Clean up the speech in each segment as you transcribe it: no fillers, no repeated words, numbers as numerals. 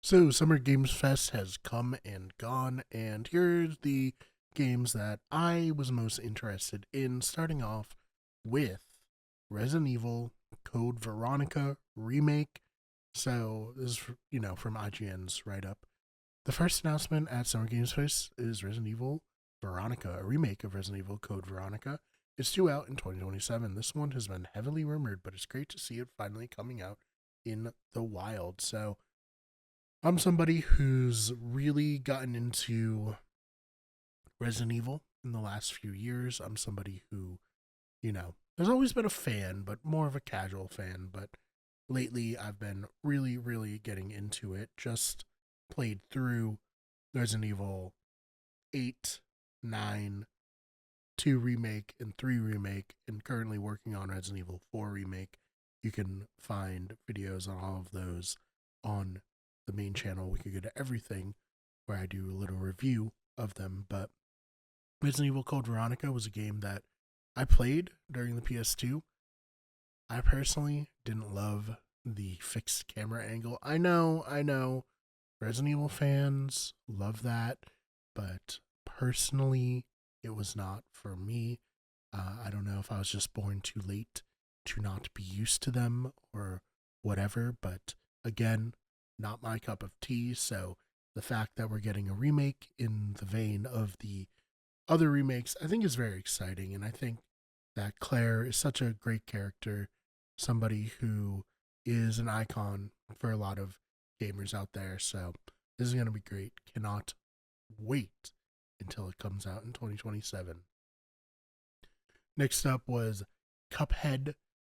So, Summer Games Fest has come and gone, and here's the games that I was most interested in, starting off with Resident Evil Code Veronica Remake. So, this is, from IGN's write up. The first announcement at Summer Games Fest is Resident Evil Veronica, a remake of Resident Evil Code Veronica. It's due out in 2027. This one has been heavily rumored, but it's great to see it finally coming out in the wild. So, I'm somebody who's really gotten into Resident Evil in the last few years. I'm somebody who, has always been a fan, but more of a casual fan. But lately, I've been really, really getting into it. Just played through Resident Evil 8, 9, 2 Remake, and 3 Remake, and currently working on Resident Evil 4 Remake. You can find videos on all of those on the main channel. We could go to everything where I do a little review of them. But Resident Evil Code Veronica was a game that I played during the PS2. I personally didn't love the fixed camera angle. I know. Resident Evil fans love that, but personally, it was not for me. I don't know if I was just born too late to not be used to them or whatever, but again, not my cup of tea. So the fact that we're getting a remake in the vein of the other remakes, I think is very exciting. And I think that Claire is such a great character, somebody who is an icon for a lot of gamers out there. So this is going to be great. Cannot wait until it comes out in 2027. Next up was Cuphead,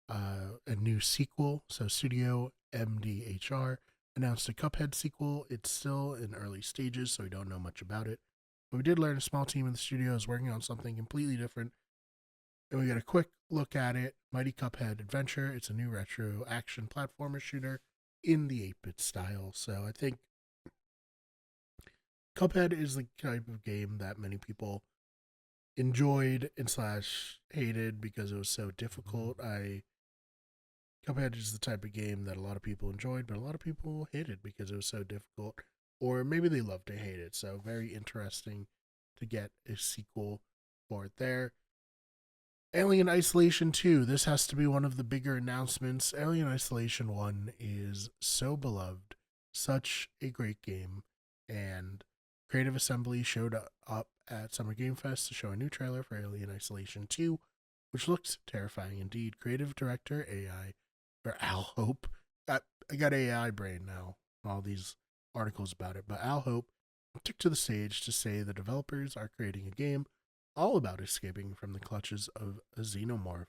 a new sequel. So Studio MDHR announced a Cuphead sequel. It's still in early stages, so we don't know much about it. But we did learn a small team in the studio is working on something completely different. And we got a quick look at it. Mighty Cuphead Adventure. It's a new retro action platformer shooter in the 8-bit style. So I think Cuphead is the type of game that many people enjoyed and slash hated because it was so difficult. Cuphead is the type of game that a lot of people enjoyed, but a lot of people hated because it was so difficult, or maybe they loved to hate it. So very interesting to get a sequel for it there. Alien Isolation 2. This has to be one of the bigger announcements. Alien Isolation 1 is so beloved, such a great game, and Creative Assembly showed up at Summer Game Fest to show a new trailer for Alien Isolation 2, which looks terrifying indeed. Creative director AI, or Al Hope. I got AI brain now, all these articles about it, but Al Hope took to the stage to say the developers are creating a game all about escaping from the clutches of a xenomorph.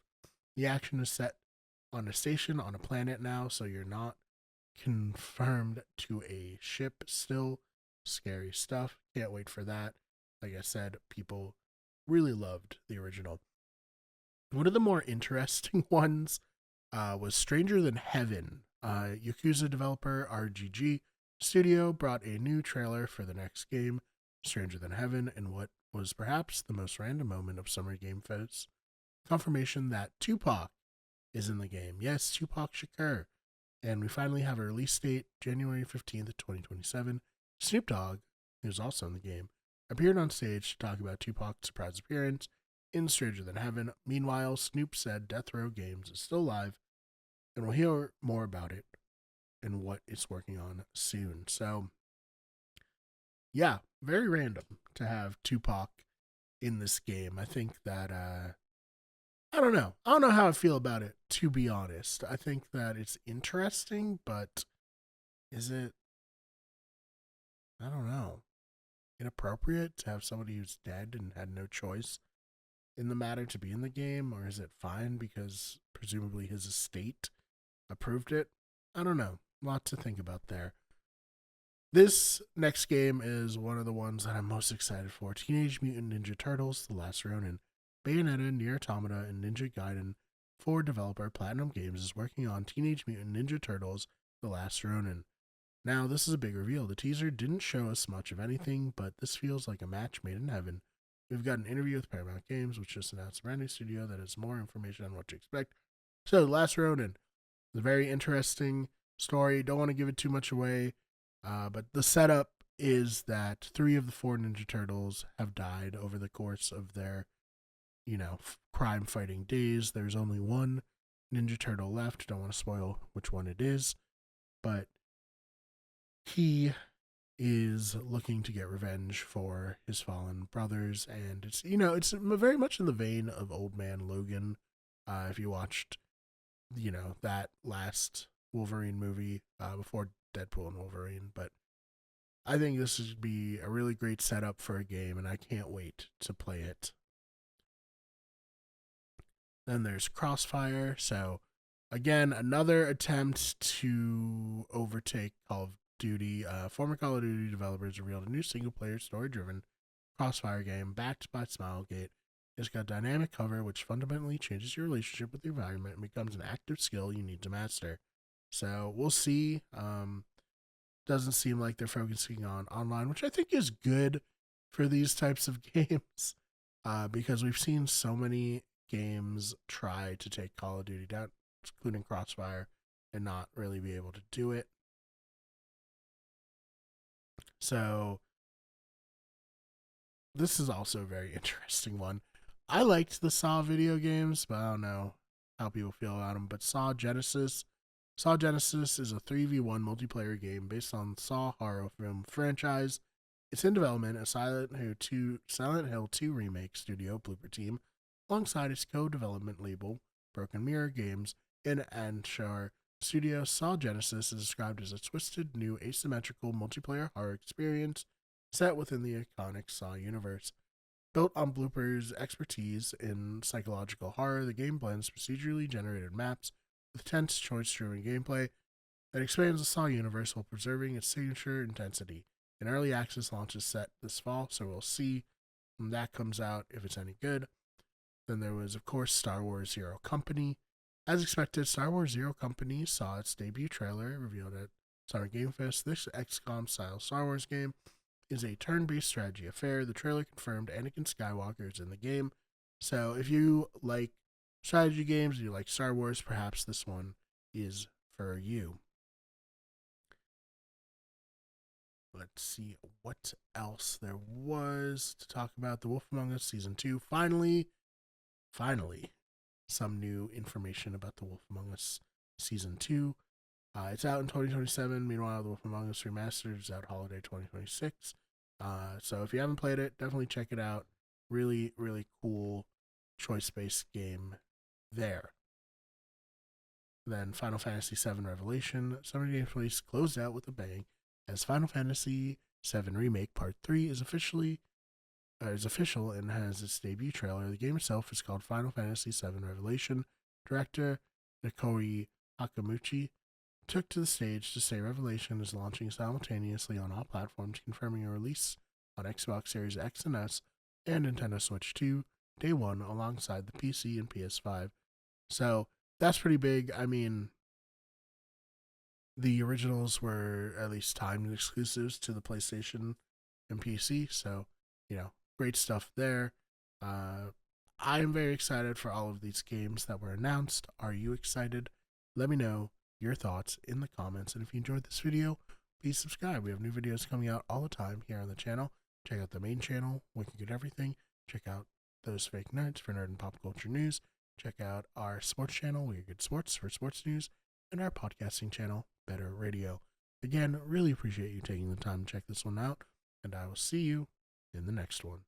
The action is set on a station on a planet now, so you're not confirmed to a ship still. Scary stuff. Can't wait for that. Like I said, people really loved the original. One of the more interesting ones was Stranger Than Heaven. Yakuza developer RGG Studio brought a new trailer for the next game, Stranger Than Heaven, in what was perhaps the most random moment of Summer Game Fest. Confirmation that Tupac is in the game. Yes, Tupac Shakur. And we finally have a release date, January 15th, 2027. Snoop Dogg, who's also in the game, appeared on stage to talk about Tupac's surprise appearance in Stranger Than Heaven. Meanwhile, Snoop said Death Row Games is still live, and we'll hear more about it and what it's working on soon. So, yeah, very random to have Tupac in this game. I think that, I don't know. I don't know how I feel about it, to be honest. I think that it's interesting, but is it, I don't know, inappropriate to have somebody who's dead and had no choice in the matter to be in the game? Or is it fine because presumably his estate approved it? I don't know. A lot to think about there. This next game is one of the ones that I'm most excited for. Teenage Mutant Ninja Turtles, The Last Ronin. Bayonetta, Nier Automata, and Ninja Gaiden 4 developer Platinum Games is working on Teenage Mutant Ninja Turtles, The Last Ronin. Now, this is a big reveal. The teaser didn't show us much of anything, but this feels like a match made in heaven. We've got an interview with Paramount Games, which just announced a brand new studio that has more information on what to expect. So, The Last Ronin, a very interesting story. Don't want to give it too much away. But the setup is that three of the four Ninja Turtles have died over the course of their, crime fighting days. There's only one Ninja Turtle left. Don't want to spoil which one it is, but he is looking to get revenge for his fallen brothers, and it's very much in the vein of Old Man Logan. If you watched, that last Wolverine movie before Deadpool and Wolverine, but I think this would be a really great setup for a game, and I can't wait to play it. Then there's Crossfire. So, again, another attempt to overtake Call of Duty. Former Call of Duty developers revealed a new single player, story driven Crossfire game backed by Smilegate. It's got dynamic cover, which fundamentally changes your relationship with the environment and becomes an active skill you need to master. So, we'll see. Doesn't seem like they're focusing on online, which I think is good for these types of games, because we've seen so many games try to take Call of Duty down, including Crossfire, and not really be able to do it. So this is also a very interesting one. I liked the Saw video games, but I don't know how people feel about them. But Saw Genesis is a 3v1 multiplayer game based on Saw horror film franchise. It's in development at Silent Hill 2 remake studio Blooper Team, alongside its co-development label Broken Mirror Games in Anshar Studio. Saw Genesis is described as a twisted, new, asymmetrical multiplayer horror experience set within the iconic Saw universe. Built on Blooper's expertise in psychological horror, the game blends procedurally generated maps with tense, choice-driven gameplay that expands the Saw universe while preserving its signature intensity. An early access launch is set this fall, so we'll see when that comes out if it's any good. Then there was, of course, Star Wars Zero Company. As expected, Star Wars Zero Company saw its debut trailer revealed at Summer Game Fest. This XCOM-style Star Wars game is a turn-based strategy affair. The trailer confirmed Anakin Skywalker is in the game. So if you like strategy games, you like Star Wars, perhaps this one is for you. Let's see what else there was to talk about. The Wolf Among Us Season 2. Finally, some new information about The Wolf Among Us Season 2. It's out in 2027. Meanwhile, The Wolf Among Us Remastered is out holiday 2026. So if you haven't played it, definitely check it out. Really, really cool choice-based game there. Then Final Fantasy VII Revelation. Summer Game Release closed out with a bang as Final Fantasy VII Remake Part 3 is official and has its debut trailer. The game itself is called Final Fantasy VII Revelation. Director Nikori Hakamuchi took to the stage to say Revelation is launching simultaneously on all platforms, confirming a release on Xbox Series X and S and Nintendo Switch 2 day one alongside the PC and PS5. So that's pretty big. I mean, the originals were at least timed exclusives to the PlayStation and PC, so great stuff there. I'm very excited for all of these games that were announced. Are you excited? Let me know your thoughts in the comments, and if you enjoyed this video, please subscribe. We have new videos coming out all the time here on the channel. Check out the main channel, Wicked Good Everything. Check out Those Fake Nerds for nerd and pop culture news. Check out our sports channel, Wicked Good Sports, for sports news, and our podcasting channel, Better Radio. Again, really appreciate you taking the time to check this one out, and I will see you in the next one.